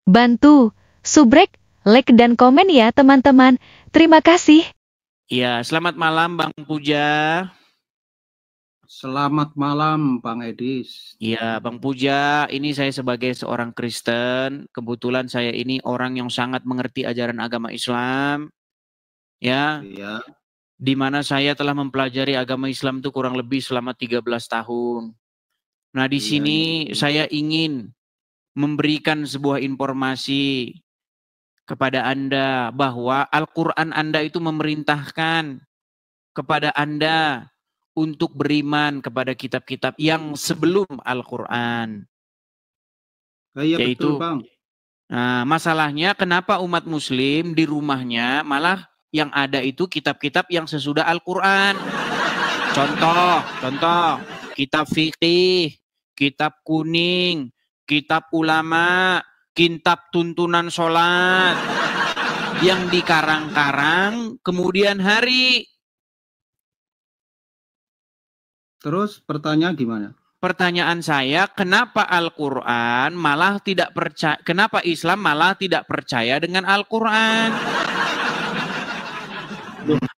Bantu, subrek, like dan komen ya teman-teman. Terima kasih. Ya, selamat malam Bang Puja. Selamat malam Bang Edis. Ya, Bang Puja, ini saya sebagai seorang Kristen, kebetulan saya ini orang yang sangat mengerti ajaran agama Islam. Ya. Iya. Di mana saya telah mempelajari agama Islam itu kurang lebih selama 13 tahun. Nah, di sini saya ingin memberikan sebuah informasi kepada Anda bahwa Al-Quran Anda itu memerintahkan kepada Anda untuk beriman kepada kitab-kitab yang sebelum Al-Quran. Iya betul Bang. Nah, masalahnya kenapa umat muslim di rumahnya malah yang ada itu kitab-kitab yang sesudah Al-Quran. Contoh, kitab fikih, kitab kuning, kitab ulama, kitab tuntunan sholat, yang dikarang-karang kemudian hari. Terus pertanyaan gimana? Pertanyaan saya, kenapa Al-Quran malah tidak percaya, kenapa Islam malah tidak percaya dengan Al-Quran?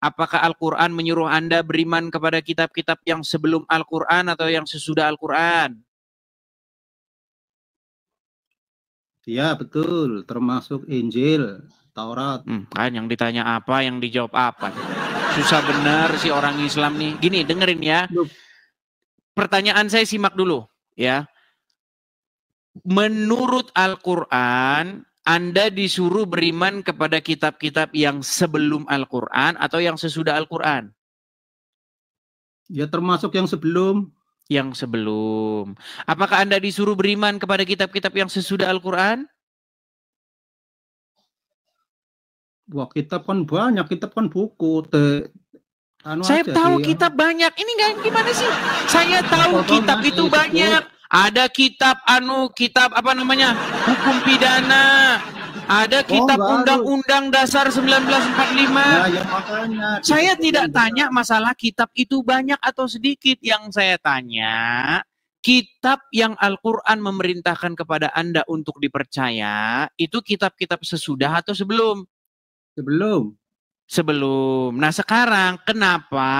Apakah Al-Quran menyuruh Anda beriman kepada kitab-kitab yang sebelum Al-Quran atau yang sesudah Al-Quran? Iya betul, termasuk Injil, Taurat. Kan yang ditanya apa, yang dijawab apa. Susah benar sih orang Islam nih. Gini, dengerin ya. Pertanyaan saya simak dulu ya. Menurut Al-Quran, Anda disuruh beriman kepada kitab-kitab yang sebelum Al-Quran atau yang sesudah Al-Quran? Ya termasuk yang sebelum. Yang sebelum. Apakah Anda disuruh beriman kepada kitab-kitab yang sesudah Al-Quran? Wah, kitab kan banyak, kitab kan buku. Saya tahu kitab banyak. Ini nggak gimana sih? Saya tahu kitab itu banyak. Ada kitab kitab apa namanya? Hukum pidana. Ada kitab Undang-Undang Dasar 1945. Ya, makanya. Saya tidak tanya masalah kitab itu banyak atau sedikit. Yang saya tanya, kitab yang Al-Quran memerintahkan kepada Anda untuk dipercaya, itu kitab-kitab sesudah atau sebelum? Sebelum. Nah sekarang kenapa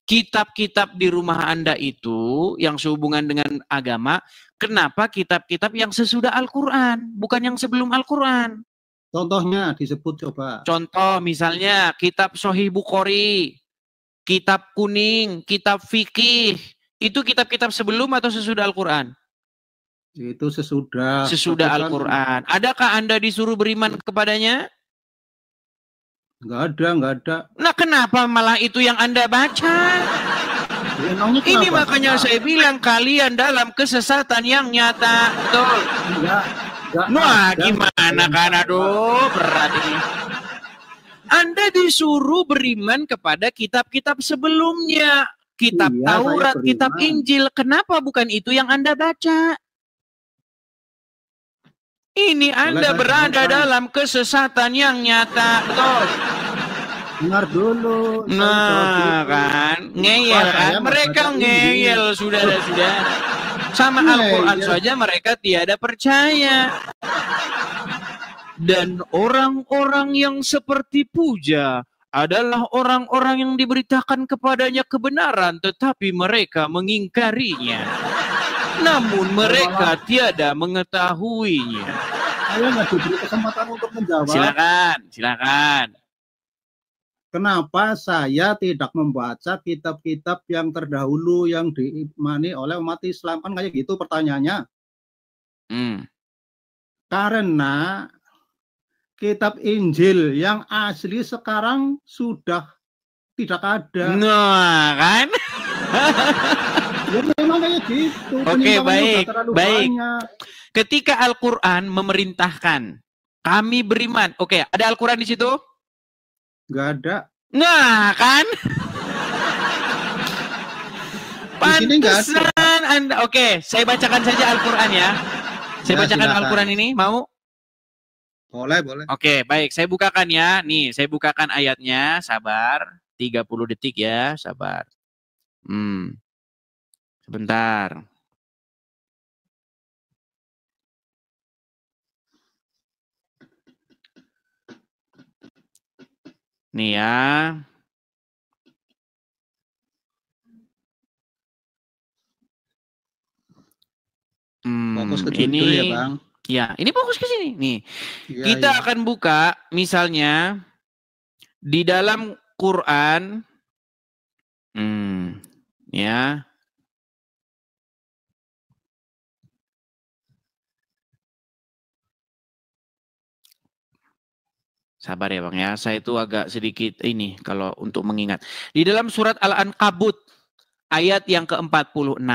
kitab-kitab di rumah Anda itu yang sehubungan dengan agama, kenapa kitab-kitab yang sesudah Al-Quran, bukan yang sebelum Al-Quran? Contohnya disebut coba. Contoh misalnya kitab Sahih Bukhari, kitab kuning, kitab fikih, itu kitab-kitab sebelum atau sesudah Al-Quran? Itu sesudah. Sesudah Al-Quran. Adakah Anda disuruh beriman kepadanya? Enggak ada. Nah kenapa malah itu yang Anda baca? Ini makanya saya bilang kalian dalam kesesatan yang nyata. Betul. Wah gimana kan, aduh berat ini. Anda disuruh beriman kepada kitab-kitab sebelumnya. Kitab Taurat, kitab Injil. Kenapa bukan itu yang Anda baca? Ini Anda berada dalam kesesatan yang nyata, betul. Dengar dulu. Nah kan, ngeyel kan? Mereka ngeyel, sudah. Sama Al-Quran saja mereka tiada percaya. Dan orang-orang yang seperti Puja adalah orang-orang yang diberitakan kepadanya kebenaran, tetapi mereka mengingkarinya. Namun mereka tiada mengetahuinya. Saya nggak diberi kesempatan untuk menjawab. Silakan. Kenapa saya tidak membaca kitab-kitab yang terdahulu yang diimani oleh umat Islam? Kan kayak gitu pertanyaannya. Karena kitab Injil yang asli sekarang sudah tidak ada. Nah kan? Ya memang kayak gitu. Oke, baik. Ketika Al-Quran memerintahkan kami beriman, oke, ada Al-Quran di situ? Nggak ada. Nah kan? Pantesan Anda. Oke, saya bacakan saja Al-Quran ya. Saya bacakan Al-Quran ini, mau? Boleh. Oke, baik. Saya bukakan ya. Nih, saya bukakan ayatnya. Sabar. 30 detik ya, sabar. Sebentar. Nih ya. Fokus ke Ini judul ya, Bang. ya, ini fokus ke sini. Nih, Iya, kita iya. akan buka misalnya di dalam Quran, ya. Sabar ya Bang ya, saya itu agak sedikit ini kalau untuk mengingat. Di dalam surat Al-Ankabut ayat yang ke-46.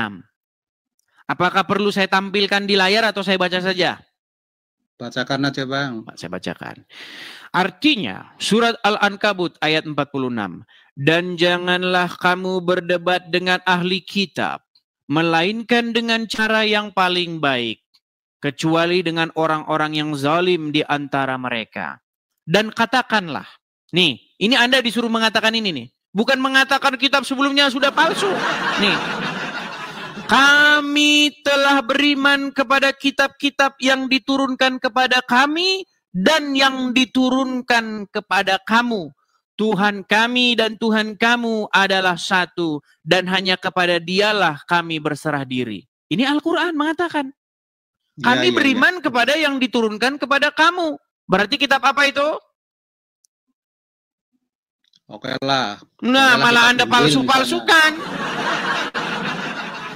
Apakah perlu saya tampilkan di layar atau saya baca saja? Bacakan aja, Bang. Saya bacakan. Artinya, surat Al-Ankabut ayat 46. Dan janganlah kamu berdebat dengan ahli kitab, melainkan dengan cara yang paling baik, kecuali dengan orang-orang yang zalim di antara mereka. Dan katakanlah, nih, ini Anda disuruh mengatakan ini nih. Bukan mengatakan kitab sebelumnya sudah palsu. Nih, kami telah beriman kepada kitab-kitab yang diturunkan kepada kami dan yang diturunkan kepada kamu. Tuhan kami dan Tuhan kamu adalah satu dan hanya kepada Dialah kami berserah diri. Ini Al-Quran mengatakan. Kami beriman kepada yang diturunkan kepada kamu. Berarti kitab apa itu? Oke lah. Nah, malah Anda palsu-palsukan.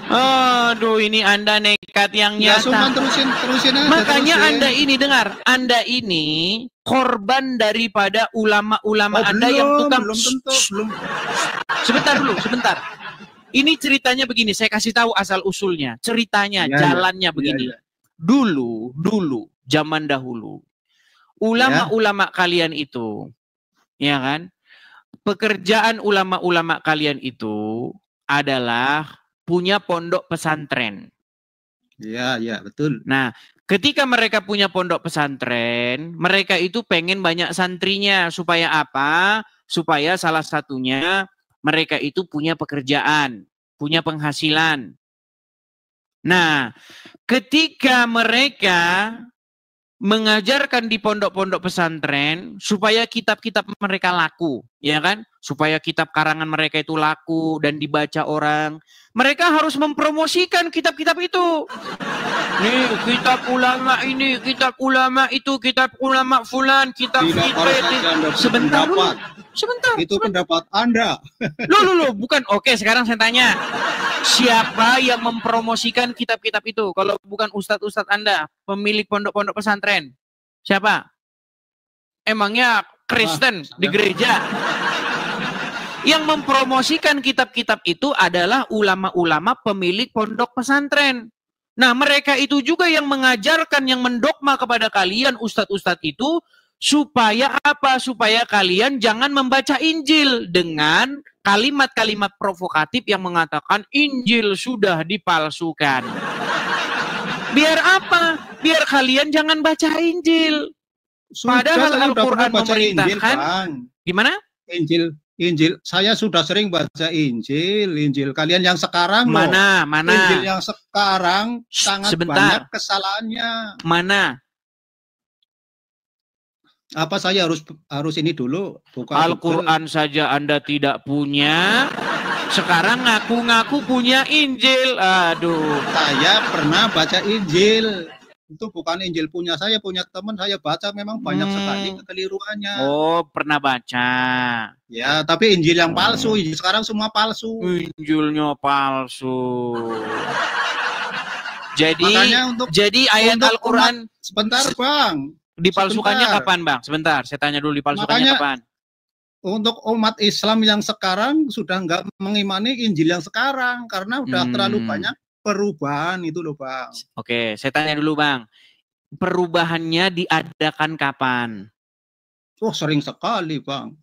Aduh, ini Anda nekat yang nyata. Ya, terusin aja. Makanya Anda ini dengar, Anda ini korban daripada ulama-ulama Anda yang tukang. Belum. Sebentar. Ini ceritanya begini, saya kasih tahu asal usulnya. Ceritanya, jalannya begini. Dulu, zaman dahulu, ulama-ulama kalian itu, ya kan? Pekerjaan ulama-ulama kalian itu adalah punya pondok pesantren. Iya, betul. Nah, ketika mereka punya pondok pesantren, mereka itu pengen banyak santrinya. Supaya apa? Supaya salah satunya mereka itu punya pekerjaan, punya penghasilan. Nah, ketika mereka mengajarkan di pondok-pondok pesantren supaya kitab-kitab mereka laku, ya kan? Supaya kitab karangan mereka itu laku dan dibaca orang. Mereka harus mempromosikan kitab-kitab itu. Nih, kitab ulama ini, kitab ulama itu, kitab ulama fulan, kitab sebentar. Itu pendapat Anda. Loh, bukan. Oke, sekarang saya tanya. Siapa yang mempromosikan kitab-kitab itu? Kalau bukan ustadz-ustadz Anda, pemilik pondok-pondok pesantren. Siapa? Emangnya Kristen di gereja? Yang mempromosikan kitab-kitab itu adalah ulama-ulama pemilik pondok pesantren. Nah, mereka itu juga yang mengajarkan, yang mendogma kepada kalian ustadz-ustadz itu, supaya apa? Supaya kalian jangan membaca Injil dengan kalimat-kalimat provokatif yang mengatakan Injil sudah dipalsukan. Biar apa? Biar kalian jangan baca Injil. Padahal Al-Quran memerintahkan. Gimana? Injil. Saya sudah sering baca Injil. Kalian yang sekarang mana? Injil yang sekarang sangat banyak kesalahannya. Mana? Apa saya harus ini dulu? Al-Quran saja Anda tidak punya. Sekarang ngaku-ngaku punya Injil. Aduh. Saya pernah baca Injil. Itu bukan Injil punya saya, punya teman saya baca, memang banyak sekali kekeliruannya. Oh, pernah baca. Ya, tapi Injil yang palsu. Injil sekarang semua palsu. Injilnya palsu. Jadi ayat Al-Quran. Sebentar, Bang. Dipalsukannya kapan, Bang? Sebentar, saya tanya dulu dipalsukannya kapan. Untuk umat Islam yang sekarang sudah nggak mengimani Injil yang sekarang karena udah terlalu banyak perubahan itu loh, Bang. Oke, saya tanya dulu, Bang. Perubahannya diadakan kapan? Oh, sering sekali, Bang.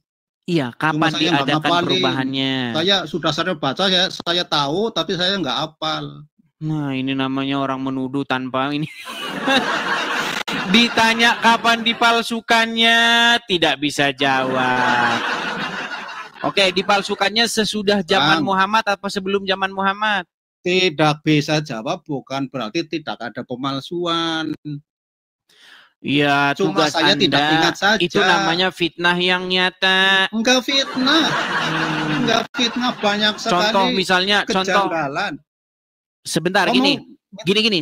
Iya, kapan diadakan perubahannya? Saya sudah sering baca, saya tahu, tapi saya nggak hafal. Nah, ini namanya orang menuduh tanpa ini. Ditanya kapan dipalsukannya, tidak bisa jawab. Oke, dipalsukannya sesudah zaman Muhammad atau sebelum zaman Muhammad? Tidak bisa jawab, bukan berarti tidak ada pemalsuan. Ya, Cuma tugas saya Anda tidak ingat saja. itu namanya fitnah yang nyata. Enggak fitnah. Enggak fitnah, banyak sekali. Contoh misalnya, kejanggalan. Sebentar, gini,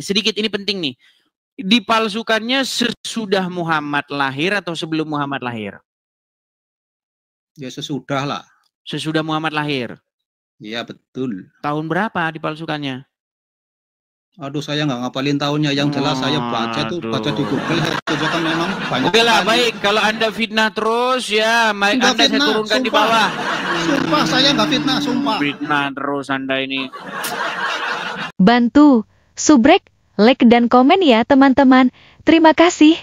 sedikit ini penting nih. Dipalsukannya sesudah Muhammad lahir atau sebelum Muhammad lahir? Ya sesudah lah. Sesudah Muhammad lahir. Iya betul. Tahun berapa dipalsukannya? Aduh, saya nggak ngapalin tahunnya. Yang jelas saya baca di Google saja kan memang banyak. Oke lah, baik. Kalau Anda fitnah terus ya, Anda saya turunkan di bawah. Sumpah saya nggak fitnah, sumpah. Fitnah terus Anda ini. Bantu, subrek, like dan komen ya teman-teman. Terima kasih.